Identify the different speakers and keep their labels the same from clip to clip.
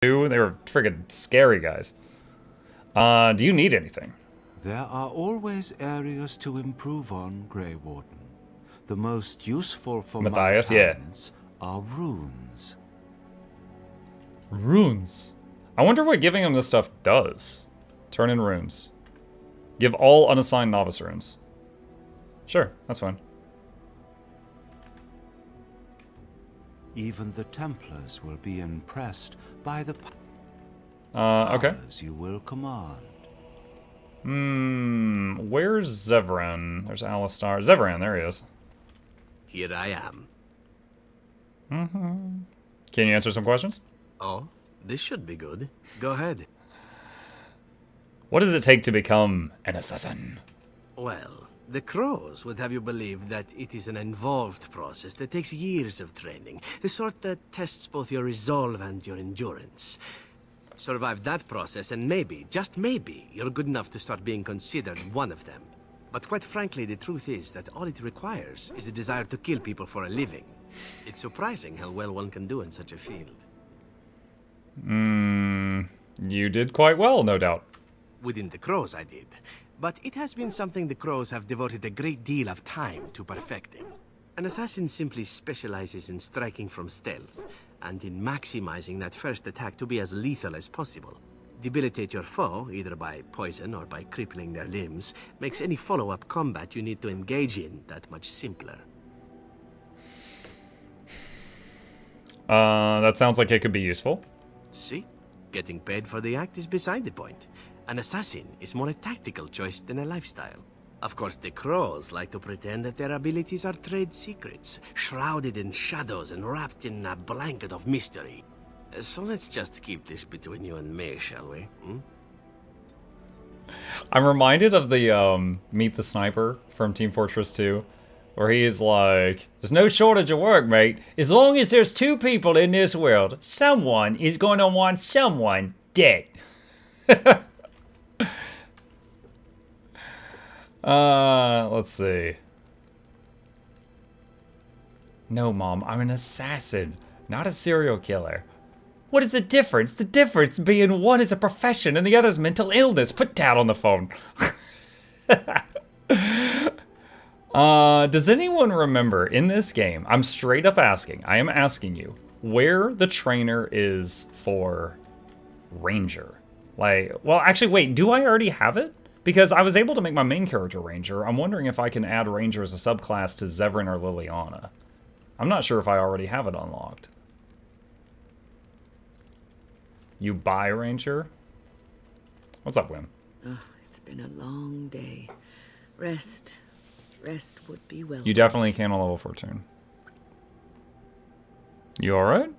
Speaker 1: 2. They were friggin' scary guys. Do you need anything?
Speaker 2: There are always areas to improve on, Grey Warden. The most useful for
Speaker 1: Matthias,
Speaker 2: my
Speaker 1: yeah.
Speaker 2: talents are runes.
Speaker 1: Runes. I wonder what giving him this stuff does. Turn in runes. Give all unassigned novice runes. Sure, that's fine.
Speaker 2: Even the Templars will be impressed by the
Speaker 1: Okay.
Speaker 2: powers you will command.
Speaker 1: Where's Zevran? There's Alistar. Zevran, there he is.
Speaker 3: Here I am.
Speaker 1: Can you answer some questions?
Speaker 3: Oh, this should be good. Go ahead.
Speaker 1: What does it take to become an assassin?
Speaker 3: Well, the crows would have you believe that it is an involved process that takes years of training. The sort that tests both your resolve and your endurance. Survive that process and maybe, just maybe, you're good enough to start being considered one of them. But quite frankly, the truth is that all it requires is a desire to kill people for a living. It's surprising how well one can do in such a field.
Speaker 1: You did quite well, no doubt.
Speaker 3: Within the crows, I did. But it has been something the crows have devoted a great deal of time to perfecting. An assassin simply specializes in striking from stealth, and in maximizing that first attack to be as lethal as possible. Debilitate your foe, either by poison or by crippling their limbs, makes any follow-up combat you need to engage in that much simpler.
Speaker 1: That sounds like it could be useful.
Speaker 3: See? Getting paid for the act is beside the point. An assassin is more a tactical choice than a lifestyle. Of course, the crows like to pretend that their abilities are trade secrets, shrouded in shadows and wrapped in a blanket of mystery. So let's just keep this between you and me, shall we?
Speaker 1: I'm reminded of the Meet the Sniper from Team Fortress 2, where he's like, there's no shortage of work, mate. As long as there's 2 people in this world, someone is going to want someone dead. Let's see. No, Mom, I'm an assassin, not a serial killer. What is the difference? The difference being one is a profession and the other's mental illness. Put Dad on the phone. Does anyone remember in this game, I'm straight up asking, I am asking you, where the trainer is for Ranger? Like, well, actually, wait, do I already have it? Because I was able to make my main character Ranger. I'm wondering if I can add Ranger as a subclass to Zevran or Liliana. I'm not sure if I already have it unlocked. You buy Ranger? What's up, Wim?
Speaker 4: Oh, it's been a long day. Rest would be well.
Speaker 1: You definitely can on level 14. You alright?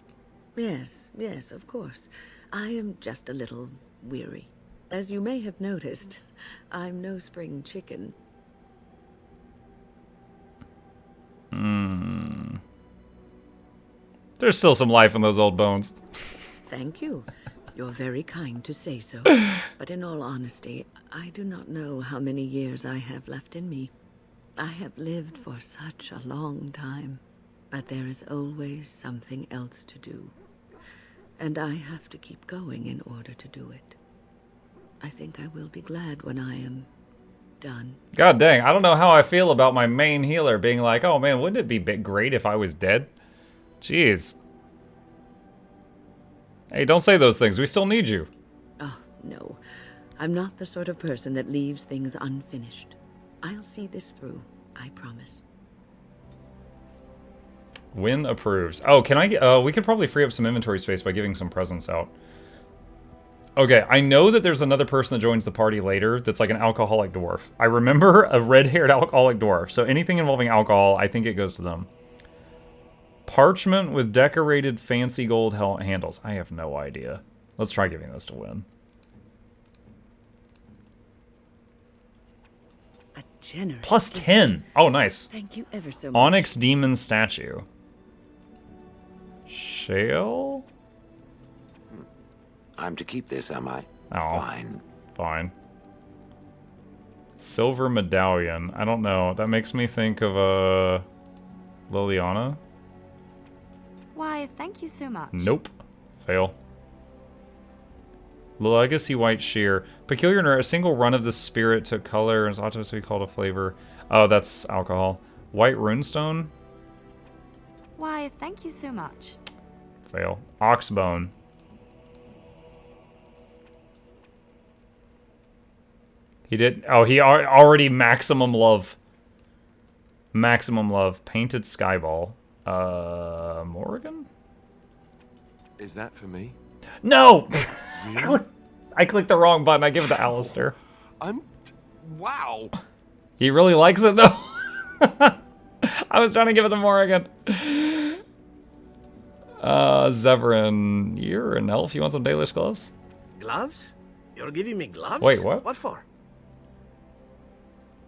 Speaker 4: Yes, of course. I am just a little weary. As you may have noticed, I'm no spring chicken.
Speaker 1: There's still some life in those old bones.
Speaker 4: Thank you. You're very kind to say so. But in all honesty, I do not know how many years I have left in me. I have lived for such a long time, but there is always something else to do. And I have to keep going in order to do it. I think I will be glad when I am done.
Speaker 1: God dang, I don't know how I feel about my main healer being like, oh man, wouldn't it be great if I was dead? Jeez. Hey, don't say those things. We still need you.
Speaker 4: Oh, no. I'm not the sort of person that leaves things unfinished. I'll see this through, I promise.
Speaker 1: Win approves. Oh, can I we could probably free up some inventory space by giving some presents out. Okay, I know that there's another person that joins the party later that's like an alcoholic dwarf. I remember a red-haired alcoholic dwarf, so anything involving alcohol, I think it goes to them. Parchment with decorated fancy gold handles. I have no idea. Let's try giving those to Win.
Speaker 4: A generous
Speaker 1: Plus
Speaker 4: gift.
Speaker 1: 10. Oh, nice.
Speaker 4: Thank you ever so much.
Speaker 1: Onyx Demon Statue. Shale?
Speaker 5: I'm to keep this, am I?
Speaker 1: Oh.
Speaker 5: Fine.
Speaker 1: Fine. Silver Medallion. I don't know. That makes me think of, Liliana?
Speaker 6: Why, thank you so much.
Speaker 1: Nope. Fail. Legacy White Sheer. Peculiar nerd. A single run of the spirit took color and is ought to be called a flavor. Oh, that's alcohol. White Runestone.
Speaker 5: Why, thank you so much.
Speaker 1: Fail. Oxbone. He did. Oh, he already maximum love. Maximum love. Painted Skyball. Morrigan?
Speaker 6: Is that for me?
Speaker 1: No! I clicked the wrong button. I give it to Alistair.
Speaker 6: Wow.
Speaker 1: He really likes it, though. I was trying to give it to Morrigan. Zevran, you're an elf. You want some Dalish gloves?
Speaker 3: Gloves? You're giving me gloves?
Speaker 1: Wait, what?
Speaker 3: What for?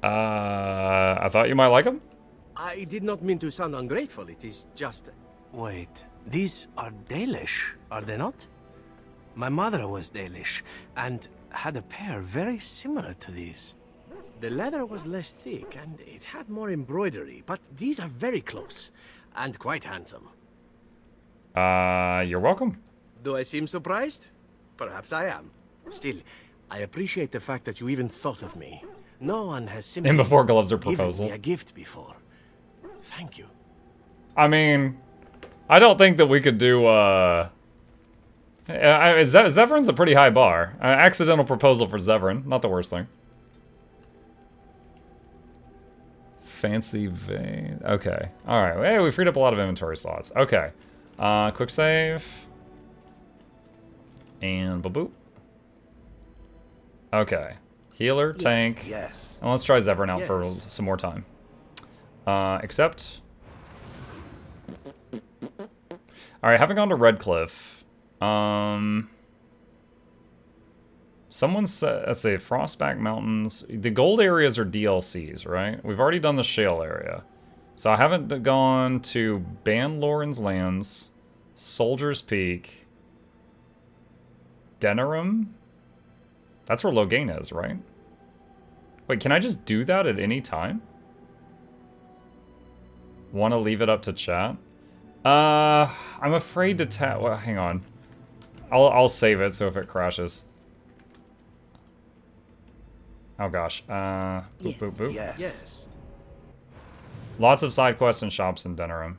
Speaker 1: I thought you might like them.
Speaker 3: I did not mean to sound ungrateful. It is just... Wait, these are Dalish, are they not? My mother was Dalish, and had a pair very similar to these. The leather was less thick, and it had more embroidery, but these are very close, and quite handsome.
Speaker 1: You're welcome.
Speaker 3: Do I seem surprised? Perhaps I am. Still, I appreciate the fact that you even thought of me. No one has simply
Speaker 1: And before gloves are
Speaker 3: given
Speaker 1: proposal.
Speaker 3: me a gift before. Thank you.
Speaker 1: I mean, I don't think that we could do, Zevran's a pretty high bar. Accidental proposal for Zevran. Not the worst thing. Fancy vein. Okay. Alright. Hey, we freed up a lot of inventory slots. Okay. Quick save. And boop. Okay. Healer, tank.
Speaker 2: Yes.
Speaker 1: And let's try Zevran out for
Speaker 3: Yes.
Speaker 1: some more time. Accept. Alright, having gone to Redcliffe. Someone said, let's say, Frostback Mountains. The gold areas are DLCs, right? We've already done the shale area. So I haven't gone to Ban Loren's Lands, Soldier's Peak, Denerim. That's where Loghain is, right? Wait, can I just do that at any time? Want to leave it up to chat? I'm afraid to well, hang on. I'll save it so if it crashes. Oh gosh. Boop,
Speaker 4: Yes.
Speaker 1: boop, boop.
Speaker 2: Yes.
Speaker 3: Yes.
Speaker 1: Lots of side quests and shops in Denerim.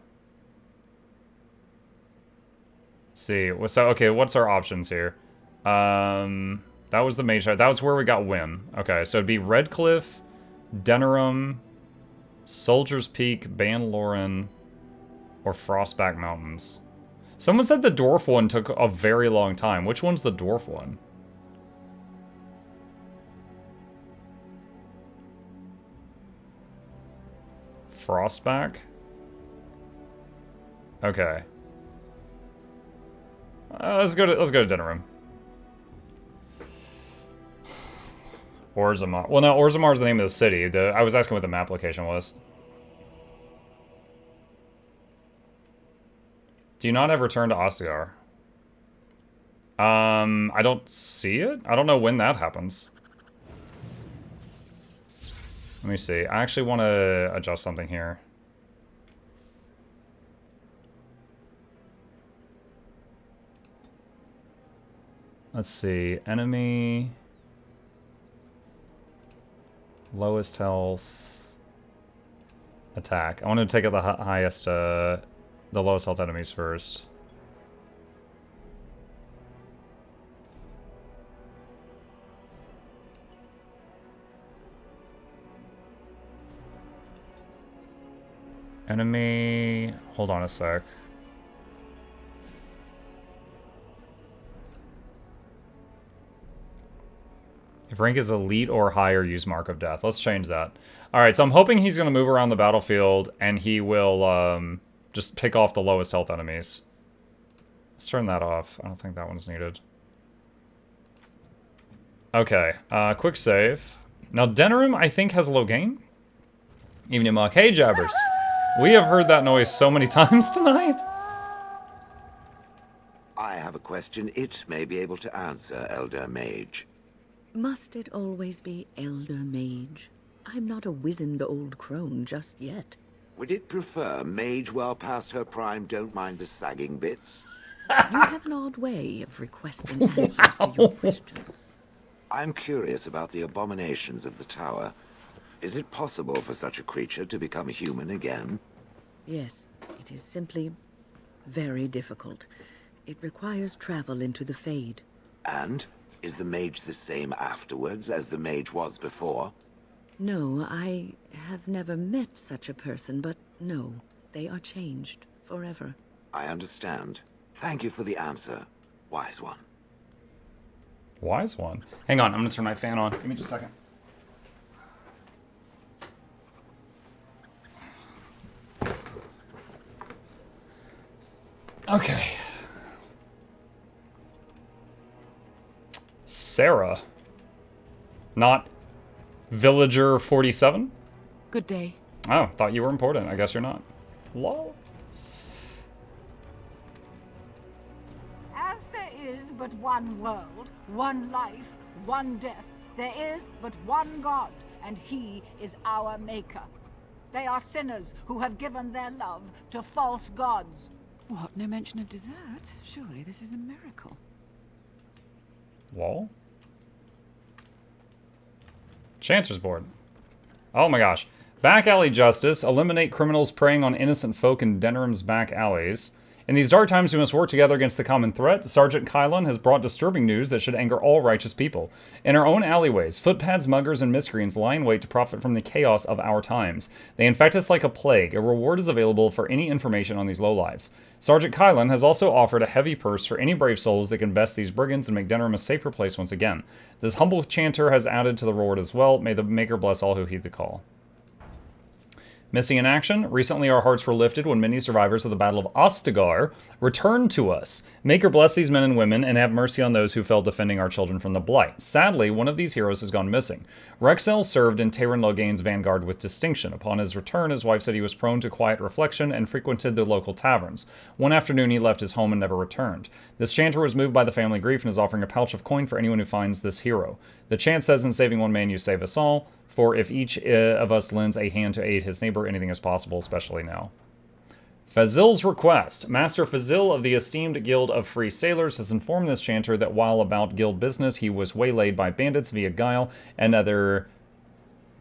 Speaker 1: Let's see. So okay, what's our options here? That was the mage. That was where we got Win. Okay, so it'd be Redcliffe, Denerim, Soldier's Peak, Ban Loren, or Frostback Mountains. Someone said the dwarf one took a very long time. Which one's the dwarf one? Frostback? Okay. Let's go to Denerim. Orzammar. Well, no, Orzammar is the name of the city. I was asking what the map location was. Do you not have return to Ostagar? I don't see it. I don't know when that happens. Let me see. I actually want to adjust something here. Let's see. Enemy. Lowest health. Attack. I want to take out the highest, the lowest health enemies first. Enemy. Hold on a sec. If rank is elite or higher, use Mark of Death. Let's change that. Alright, so I'm hoping he's going to move around the battlefield and he will just pick off the lowest health enemies. Let's turn that off. I don't think that one's needed. Okay, quick save. Now, Denerim, I think, has Loghain. Evening Muck. Hey, Jabbers. We have heard that noise so many times tonight.
Speaker 7: I have a question it may be able to answer, Elder Mage.
Speaker 4: Must it always be Elder Mage? I'm not a wizened old crone just yet.
Speaker 7: Would it prefer Mage well past her prime don't mind the sagging bits?
Speaker 4: You have an odd way of requesting answers to your questions.
Speaker 7: I'm curious about the abominations of the tower. Is it possible for such a creature to become human again?
Speaker 4: Yes, it is simply very difficult. It requires travel into the Fade.
Speaker 7: And is the mage the same afterwards as the mage was before?
Speaker 4: No, I have never met such a person, but no, they are changed forever.
Speaker 7: I understand. Thank you for the answer, wise one.
Speaker 1: Wise one. Hang on, I'm gonna turn my fan on. Give me just a second. Okay. Sarah. Not Villager 47?
Speaker 8: Good day.
Speaker 1: Oh, thought you were important. I guess you're not. Lol.
Speaker 9: As there is but one world, one life, one death, there is but one God, and he is our maker. They are sinners who have given their love to false gods.
Speaker 8: What? No mention of dessert? Surely this is a miracle.
Speaker 1: Lol. Chancer's board. Oh my gosh. Back alley justice. Eliminate criminals preying on innocent folk in Denram's back alleys. In these dark times, we must work together against the common threat. Sergeant Kylan has brought disturbing news that should anger all righteous people. In our own alleyways, footpads, muggers, and miscreants lie in wait to profit from the chaos of our times. They infect us like a plague. A reward is available for any information on these lowlives. Sergeant Kylan has also offered a heavy purse for any brave souls that can best these brigands and make Denram a safer place once again. This humble chanter has added to the reward as well. May the Maker bless all who heed the call. Missing in action, recently our hearts were lifted when many survivors of the Battle of Ostagar returned to us. Maker bless these men and women and have mercy on those who fell defending our children from the Blight. Sadly, one of these heroes has gone missing. Rexel served in Tayron Loghain's vanguard with distinction. Upon his return, his wife said he was prone to quiet reflection and frequented the local taverns. One afternoon, he left his home and never returned. This chanter was moved by the family grief and is offering a pouch of coin for anyone who finds this hero. The chant says, in saving one man, you save us all. For if each of us lends a hand to aid his neighbor, anything is possible, especially now. Fazil's request. Master Fazil of the esteemed Guild of Free Sailors has informed this chanter that while about guild business, he was waylaid by bandits via guile and other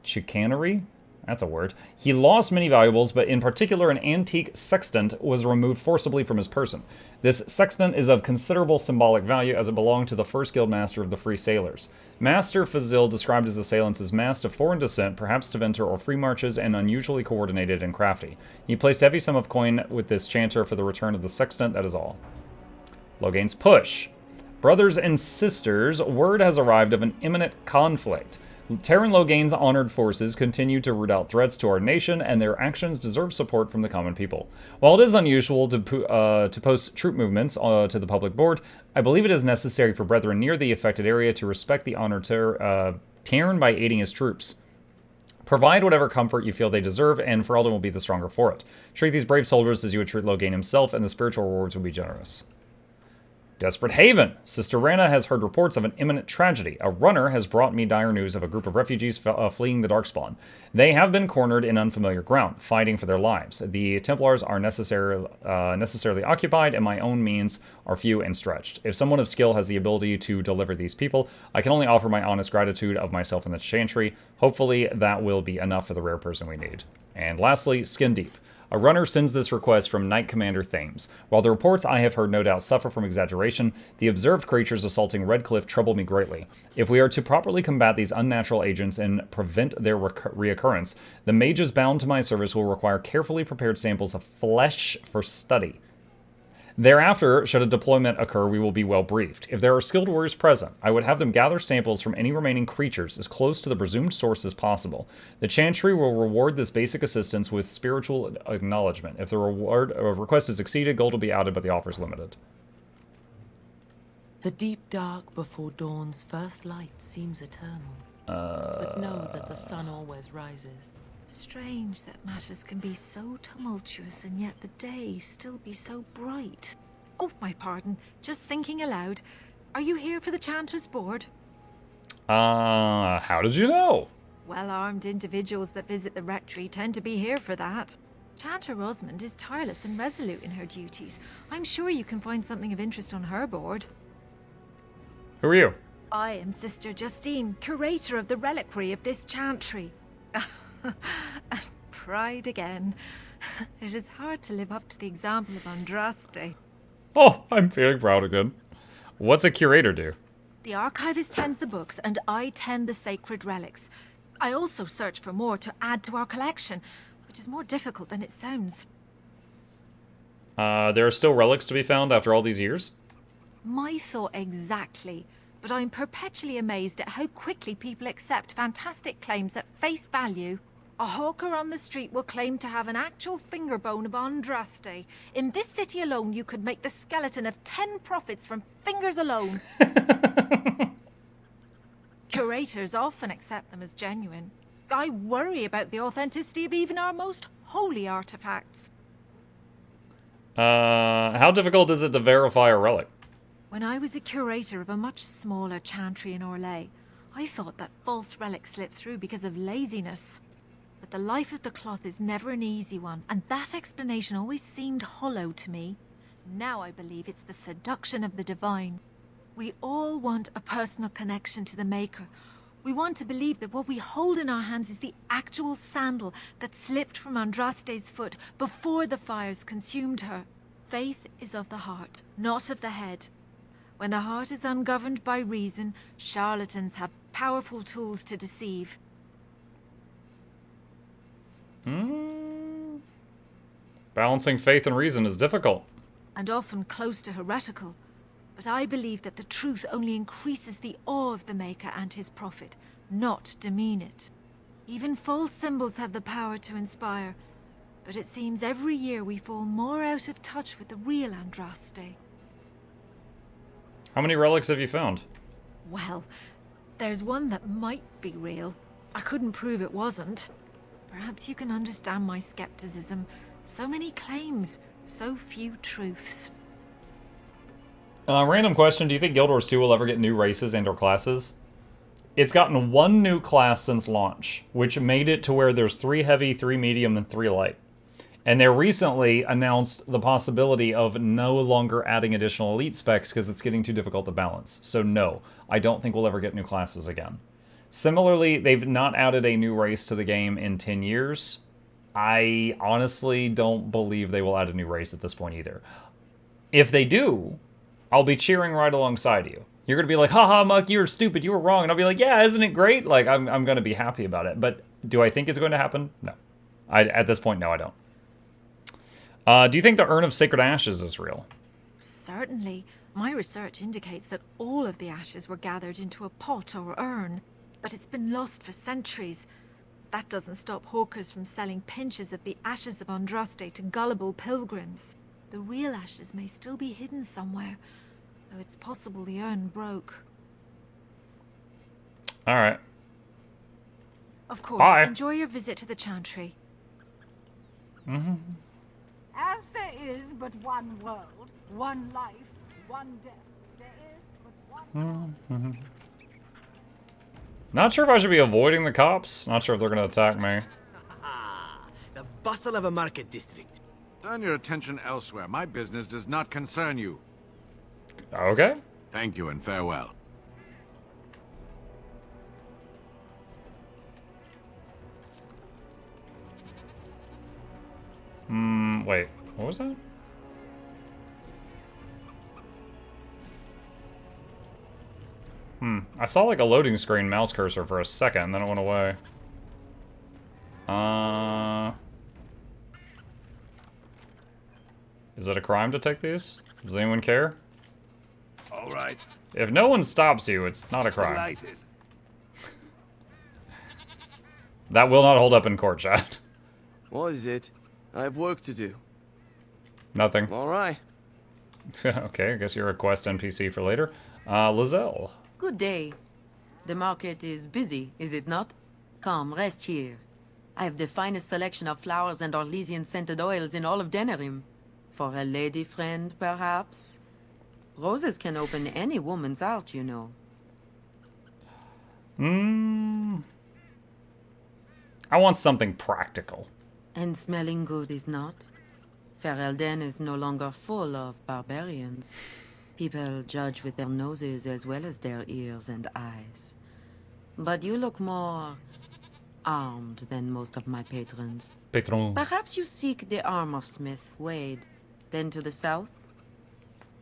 Speaker 1: chicanery. That's a word. He lost many valuables, but in particular an antique sextant was removed forcibly from his person. This sextant is of considerable symbolic value as it belonged to the first guild master of the Free Sailors. Master Fazil described his assailants as masked of foreign descent, perhaps Teventer or free marches, and unusually coordinated and crafty. He placed a heavy sum of coin with this chanter for the return of the sextant, that is all. Loghain's push. Brothers and sisters, word has arrived of an imminent conflict. Tayron Loghain's honored forces continue to root out threats to our nation, and their actions deserve support from the common people. While it is unusual to post troop movements to the public board, I believe it is necessary for brethren near the affected area to respect the honored Tayron by aiding his troops. Provide whatever comfort you feel they deserve, and Ferelden will be the stronger for it. Treat these brave soldiers as you would treat Loghain himself, and the spiritual rewards will be generous. Desperate Haven. Sister Rana has heard reports of an imminent tragedy. A runner has brought me dire news of a group of refugees fleeing the Darkspawn. They have been cornered in unfamiliar ground, fighting for their lives. The Templars are necessarily occupied, and my own means are few and stretched. If someone of skill has the ability to deliver these people, I can only offer my honest gratitude of myself and the Chantry. Hopefully that will be enough for the rare person we need. And lastly, Skin Deep. A runner sends this request from Knight Commander Thames. While the reports I have heard no doubt suffer from exaggeration, the observed creatures assaulting Red Cliff trouble me greatly. If we are to properly combat these unnatural agents and prevent their reoccurrence, the mages bound to my service will require carefully prepared samples of flesh for study. Thereafter, should a deployment occur, we will be well briefed. If there are skilled warriors present, I would have them gather samples from any remaining creatures as close to the presumed source as possible. The Chantry will reward this basic assistance with spiritual acknowledgement. If the request is exceeded, gold will be added, but the offer is limited.
Speaker 8: The deep dark before dawn's first light seems eternal. But know that the sun always rises.
Speaker 5: Strange that matters can be so tumultuous and yet the day still be so bright. Oh, my pardon. Just thinking aloud. Are you here for the Chanter's Board?
Speaker 1: How did you know?
Speaker 5: Well-armed individuals that visit the rectory tend to be here for that. Chanter Rosamond is tireless and resolute in her duties. I'm sure you can find something of interest on her board.
Speaker 1: Who are you?
Speaker 5: I am Sister Justine, curator of the reliquary of this chantry. And pride again. It is hard to live up to the example of Andraste.
Speaker 1: Oh, I'm feeling proud again. What's a curator do?
Speaker 5: The archivist tends the books, and I tend the sacred relics. I also search for more to add to our collection, which is more difficult than it sounds.
Speaker 1: There are still relics to be found after all these years?
Speaker 5: My thought exactly. But I'm perpetually amazed at how quickly people accept fantastic claims at face value. A hawker on the street will claim to have an actual finger bone of Andraste. In this city alone, you could make the skeleton of 10 prophets from fingers alone. Curators often accept them as genuine. I worry about the authenticity of even our most holy artifacts.
Speaker 1: How difficult is it to verify a relic?
Speaker 5: When I was a curator of a much smaller chantry in Orlais, I thought that false relics slipped through because of laziness. But the life of the cloth is never an easy one, and that explanation always seemed hollow to me. Now I believe it's the seduction of the divine. We all want a personal connection to the Maker. We want to believe that what we hold in our hands is the actual sandal that slipped from Andraste's foot before the fires consumed her. Faith is of the heart, not of the head. When the heart is ungoverned by reason, charlatans have powerful tools to deceive.
Speaker 1: Balancing faith and reason is difficult.
Speaker 5: And often close to heretical. But I believe that the truth only increases the awe of the Maker and his prophet, not demean it. Even false symbols have the power to inspire, but it seems every year we fall more out of touch with the real Andraste.
Speaker 1: How many relics have you found?
Speaker 5: Well, there's one that might be real. I couldn't prove it wasn't. Perhaps you can understand my skepticism. So many claims, so few truths.
Speaker 1: Random question, do you think Guild Wars 2 will ever get new races and or classes? It's gotten one new class since launch, which made it to where there's 3 heavy, 3 medium, and 3 light. And they recently announced the possibility of no longer adding additional elite specs because it's getting too difficult to balance. So no, I don't think we'll ever get new classes again. Similarly, they've not added a new race to the game in 10 years. I honestly don't believe they will add a new race at this point either. If they do, I'll be cheering right alongside you. You're going to be like, haha, Muck, you were stupid, you were wrong. And I'll be like, yeah, isn't it great? Like, I'm going to be happy about it. But do I think it's going to happen? No. At this point, no, I don't. Do you think the Urn of Sacred Ashes is real?
Speaker 5: Certainly. My research indicates that all of the ashes were gathered into a pot or urn, but it's been lost for centuries. That doesn't stop hawkers from selling pinches of the ashes of Andraste to gullible pilgrims. The real ashes may still be hidden somewhere, though it's possible the urn broke.
Speaker 1: All right.
Speaker 5: Of course,
Speaker 1: Bye.
Speaker 5: enjoy your visit to the chantry.
Speaker 1: Mm-hmm.
Speaker 9: As there is but one world, one life, one death, there is but one God.
Speaker 1: Not sure if I should be avoiding the cops. Not sure if they're going to attack me.
Speaker 3: The bustle of a market district.
Speaker 6: Turn your attention elsewhere. My business does not concern you.
Speaker 1: Okay.
Speaker 6: Thank you and farewell.
Speaker 1: Wait. What was that? I saw like a loading screen mouse cursor for a second, then it went away. Is it a crime to take these? Does anyone care?
Speaker 7: All right.
Speaker 1: If no one stops you, it's not a crime.
Speaker 7: Delighted.
Speaker 1: That will not hold up in court, chat.
Speaker 10: What is it? I have work to do.
Speaker 1: Nothing.
Speaker 10: All right.
Speaker 1: Okay, I guess you're a quest NPC for later. Lizelle.
Speaker 8: Good day. The market is busy, is it not? Come, rest here. I have the finest selection of flowers and Orlesian scented oils in all of Denerim. For a lady friend, perhaps? Roses can open any woman's heart, you know.
Speaker 1: I want something practical.
Speaker 8: And smelling good is not. Ferelden is no longer full of barbarians. People judge with their noses as well as their ears and eyes. But you look more armed than most of my patrons.
Speaker 1: Patrons.
Speaker 8: Perhaps you seek the armor smith, Wade. Then to the south?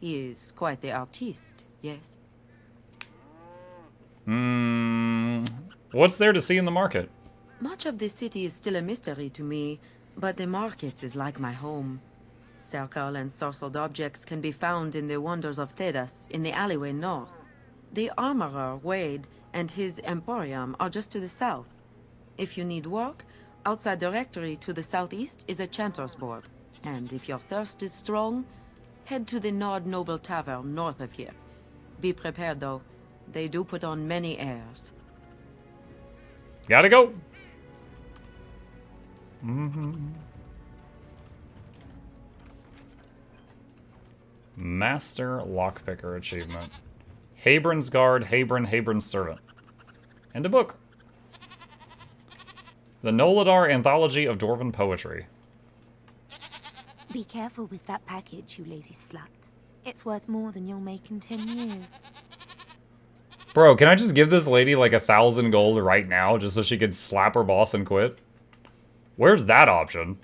Speaker 8: He is quite the artiste, yes?
Speaker 1: What's there to see in the market?
Speaker 8: Much of the city is still a mystery to me, but the market is like my home. Circle and sorcered objects can be found in the wonders of Thedas, in the alleyway north. The armorer, Wade, and his emporium are just to the south. If you need work, outside the rectory to the southeast is a chanter's board. And if your thirst is strong, head to the Nord Noble Tavern north of here. Be prepared, though. They do put on many airs.
Speaker 1: Gotta go. Master Lockpicker achievement. Habron's Guard, Habron's Servant. And a book. The Noladar Anthology of Dwarven Poetry.
Speaker 11: Be careful with that package, you lazy slut. It's worth more than you'll make in 10 years.
Speaker 1: Bro, can I just give this lady like 1,000 gold right now just so she could slap her boss and quit? Where's that option?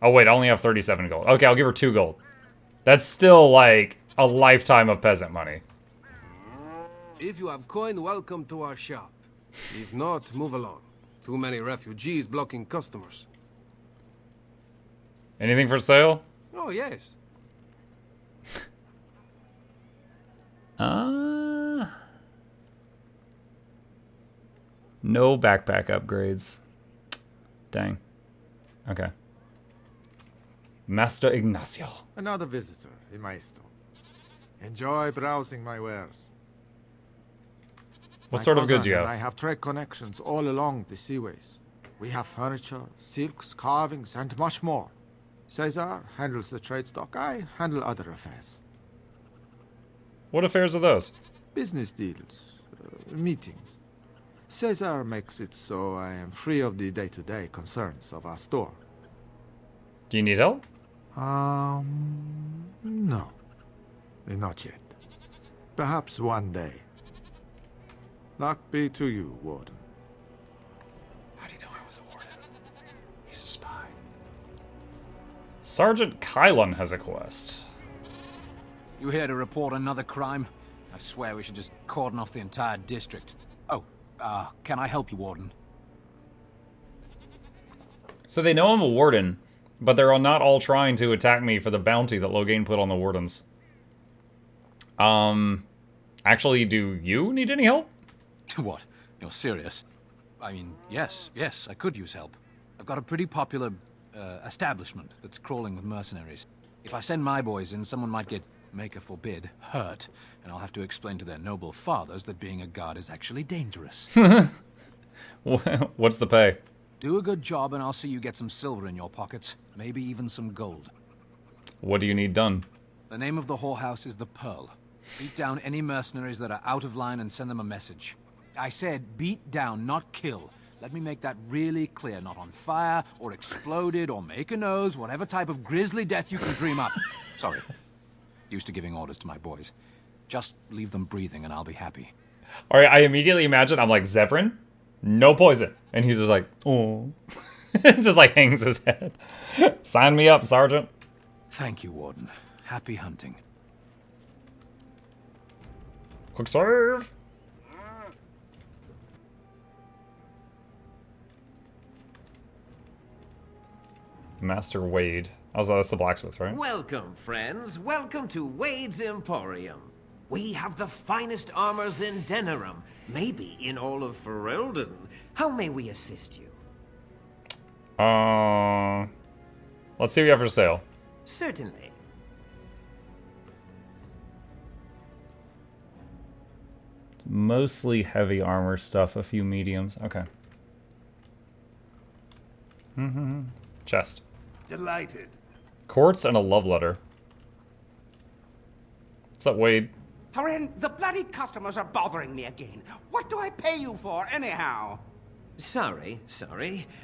Speaker 1: Oh wait, I only have 37 gold. Okay, I'll give her 2 gold. That's still like a lifetime of peasant money.
Speaker 12: If you have coin, welcome to our shop. If not, move along. Too many refugees blocking customers.
Speaker 1: Anything for sale?
Speaker 12: Oh, yes.
Speaker 1: No backpack upgrades. Dang. Okay. Master Ignacio.
Speaker 13: Another visitor in my store. Enjoy browsing my wares.
Speaker 1: What sort of goods you have?
Speaker 13: I have trade connections all along the seaways. We have furniture, silks, carvings, and much more. Caesar handles the trade stock. I handle other affairs.
Speaker 1: What affairs are those?
Speaker 13: Business deals, meetings. Caesar makes it so I am free of the day-to-day concerns of our store.
Speaker 1: Do you need help?
Speaker 13: No. Not yet. Perhaps one day. Luck be to you, Warden.
Speaker 1: How do you know I was a warden? He's a spy. Sergeant Kylon has a quest.
Speaker 14: You here to report another crime? I swear we should just cordon off the entire district. Oh, can I help you, Warden?
Speaker 1: So they know I'm a warden, but they're not all trying to attack me for the bounty that Loghain put on the wardens. Actually, do you need any help?
Speaker 14: What? You're serious? I mean, yes, I could use help. I've got a pretty popular, establishment that's crawling with mercenaries. If I send my boys in, someone might get, maker forbid, hurt, and I'll have to explain to their noble fathers that being a guard is actually dangerous.
Speaker 1: What's the pay?
Speaker 14: Do a good job and I'll see you get some silver in your pockets, maybe even some gold.
Speaker 1: What do you need done?
Speaker 14: The name of the whorehouse is the Pearl. Beat down any mercenaries that are out of line and send them a message. I said beat down, not kill. Let me make that really clear. Not on fire, or exploded, or make a nose, whatever type of grisly death you can dream up. Sorry. Used to giving orders to my boys. Just leave them breathing and I'll be happy.
Speaker 1: Alright, I immediately imagine I'm like, Zevran, no poison. And he's just like, oh. Just like hangs his head. Sign me up, Sergeant.
Speaker 14: Thank you, Warden. Happy hunting.
Speaker 1: Quick serve. Master Wade. Oh, so that's the blacksmith, right?
Speaker 15: Welcome, friends. Welcome to Wade's Emporium. We have the finest armors in Denerim, maybe in all of Ferelden. How may we assist you?
Speaker 1: Let's see what you have for sale.
Speaker 15: Certainly.
Speaker 1: Mostly heavy armor stuff, a few mediums. Okay. Chest.
Speaker 16: Delighted.
Speaker 1: Quartz and a love letter. What's up, Wade?
Speaker 16: Harin, the bloody customers are bothering me again. What do I pay you for, anyhow?
Speaker 15: Sorry.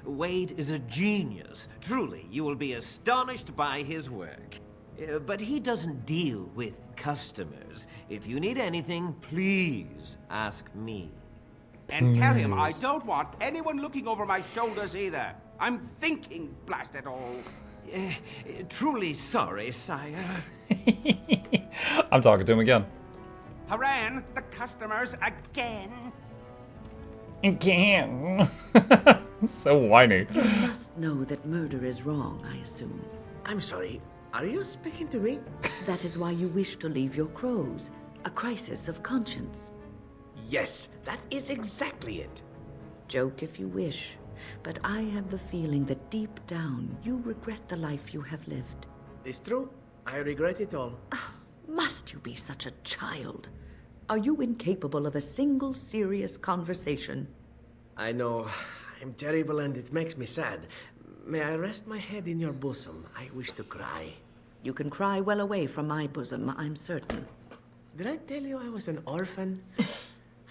Speaker 15: Wade is a genius. Truly, you will be astonished by his work. But he doesn't deal with customers. If you need anything, please ask me.
Speaker 16: And tell him I don't want anyone looking over my shoulders either. I'm thinking, blast it all.
Speaker 15: Truly sorry, sire.
Speaker 1: I'm talking to him again.
Speaker 16: Haran, the customers again.
Speaker 1: Again. So whiny.
Speaker 4: You must know that murder is wrong, I assume.
Speaker 3: I'm sorry, are you speaking to me?
Speaker 4: That is why you wish to leave your crows. A crisis of conscience.
Speaker 3: Yes, that is exactly it.
Speaker 4: Joke if you wish, but I have the feeling that deep down you regret the life you have lived.
Speaker 3: It's true. I regret it all.
Speaker 4: Must you be such a child? Are you incapable of a single serious conversation?
Speaker 3: I know. I'm terrible and it makes me sad. May I rest my head in your bosom? I wish to cry.
Speaker 4: You can cry well away from my bosom, I'm certain.
Speaker 3: Did I tell you I was an orphan?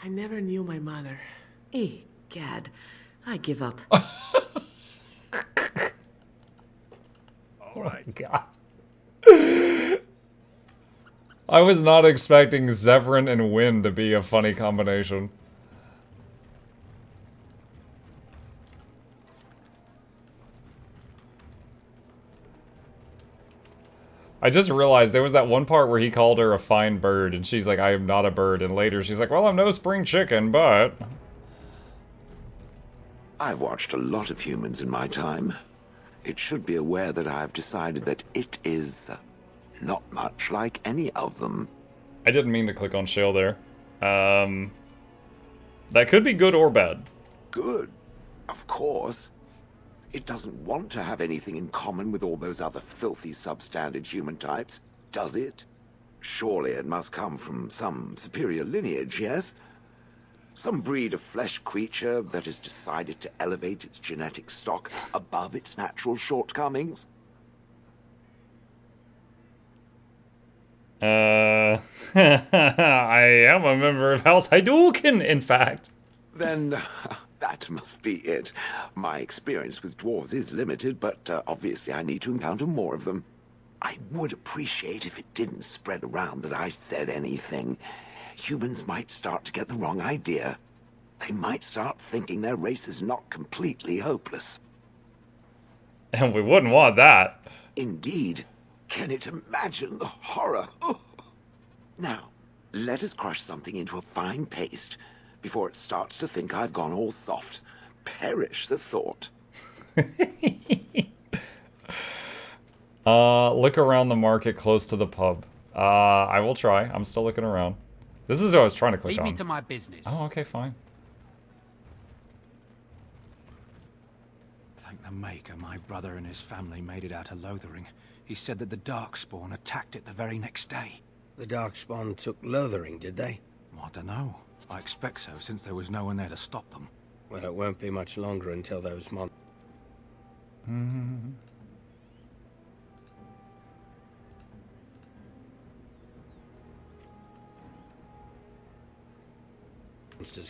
Speaker 3: I never knew my mother.
Speaker 4: Egad, I give up.
Speaker 1: Oh my god. I was not expecting Zevran and Wynn to be a funny combination. I just realized there was that one part where he called her a fine bird, and she's like, I am not a bird, and later she's like, well, I'm no spring chicken, but...
Speaker 7: I've watched a lot of humans in my time. It should be aware that I've decided that it is not much like any of them.
Speaker 1: I didn't mean to click on shale there. That could be good or bad.
Speaker 7: Good, of course. It doesn't want to have anything in common with all those other filthy substandard human types, does it? Surely it must come from some superior lineage, yes? Some breed of flesh creature that has decided to elevate its genetic stock above its natural shortcomings?
Speaker 1: I am a member of House Hadouken, in fact.
Speaker 7: Then that must be it. My experience with dwarves is limited, but obviously I need to encounter more of them. I would appreciate if it didn't spread around that I said anything. Humans might start to get the wrong idea. They might start thinking their race is not completely hopeless.
Speaker 1: And we wouldn't want that.
Speaker 7: Indeed. Can it imagine the horror? Oh. Now, let us crush something into a fine paste before it starts to think I've gone all soft. Perish the thought.
Speaker 1: Look around the market close to the pub. I will try. I'm still looking around. This is what I was trying to click on.
Speaker 14: Leave me to my business.
Speaker 1: Oh, okay, fine.
Speaker 14: Thank the Maker, my brother and his family made it out of Lothering. He said that the Darkspawn attacked it the very next day.
Speaker 3: The Darkspawn took Lothering, did they?
Speaker 14: I don't know. I expect so, since there was no one there to stop them.
Speaker 3: Well, it won't be much longer until those monsters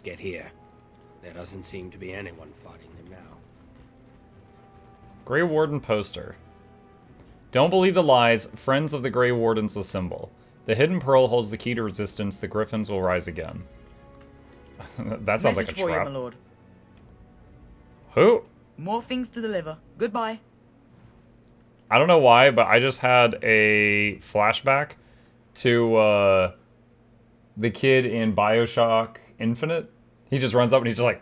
Speaker 3: get here. There doesn't seem to be anyone fighting them now.
Speaker 1: Grey Warden poster. Don't believe the lies. Friends of the Grey Wardens assemble. The hidden pearl holds the key to resistance. The griffins will rise again. That sounds like a
Speaker 17: Message for
Speaker 1: trap.
Speaker 17: you, my lord.
Speaker 1: Who?
Speaker 17: More things to deliver. Goodbye.
Speaker 1: I don't know why, but I just had a flashback to the kid in BioShock Infinite. He just runs up and he's just like,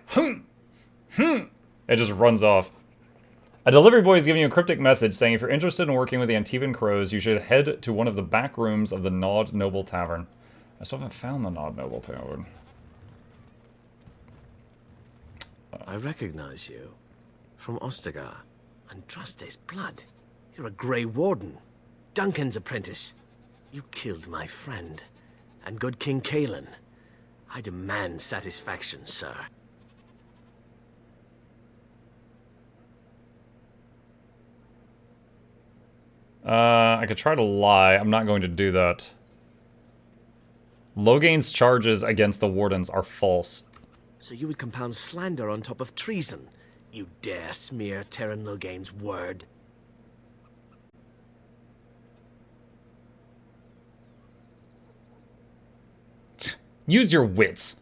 Speaker 1: it just runs off. A delivery boy is giving you a cryptic message saying if you're interested in working with the Antivan Crows, you should head to one of the back rooms of the Nod Noble Tavern. I still haven't found the Nod Noble Tavern.
Speaker 3: I recognize you. From Ostagar. Andraste's blood. You're a Grey Warden. Duncan's apprentice. You killed my friend. And good King Kalen. I demand satisfaction, sir.
Speaker 1: I could try to lie. I'm not going to do that. Loghain's charges against the Wardens are false.
Speaker 3: So you would compound slander on top of treason? You dare smear Terran Loghain's word?
Speaker 1: Use your wits.